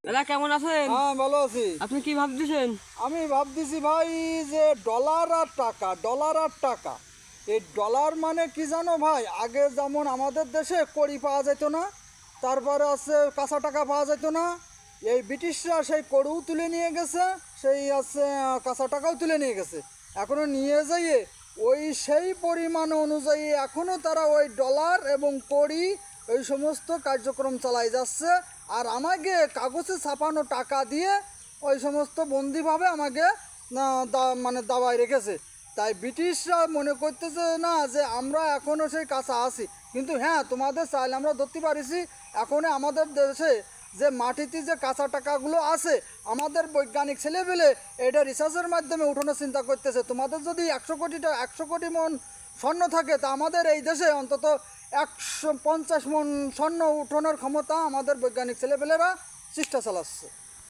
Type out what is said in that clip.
দাদা কেমন আছেন? হ্যাঁ ভালো আছি। আপনি কি ভাবতেছেন? আমি ভাবতেছি ভাই যে ডলার আর টাকা, ডলার আর টাকা, এই ডলার মানে কি জানো ভাই? আগে যেমন আমাদের দেশে কড়ি পাওয়া যেত না, তারপরে আছে কাঁচা টাকা পাওয়া যেত না। এই ব্রিটিশরা সেই কড়িও তুলে নিয়ে গেছে, সেই আছে কাঁচা টাকাও তুলে নিয়ে গেছে। এখনও নিয়ে যাইয়ে ওই সেই পরিমাণ অনুযায়ী এখনও তারা ওই ডলার এবং কড়ি এই সমস্ত কার্যক্রম চালাই যাচ্ছে। আর আমাকে কাগজে ছাপানো টাকা দিয়ে ওই সমস্ত বন্দিভাবে আমাকে মানে দাবায় রেখেছে। তাই ব্রিটিশরা মনে করতেছে না যে আমরা এখনও সেই কাঁচা আছি। কিন্তু হ্যাঁ, তোমাদের চাইলে আমরা ধরতে পারিছি এখনও আমাদের দেশে যে মাটিতে যে কাঁচা টাকাগুলো আছে, আমাদের বৈজ্ঞানিক ছেলেপেলে এটা রিসার্চের মাধ্যমে উঠানোর চিন্তা করতেছে। তোমাদের যদি 100 কোটি মন স্বর্ণ থাকে, তা আমাদের এই দেশে অন্তত 150 মন স্বর্ণ উঠানোর ক্ষমতা আমাদের বৈজ্ঞানিক ছেলেপেলেরা চেষ্টা চালাচ্ছে।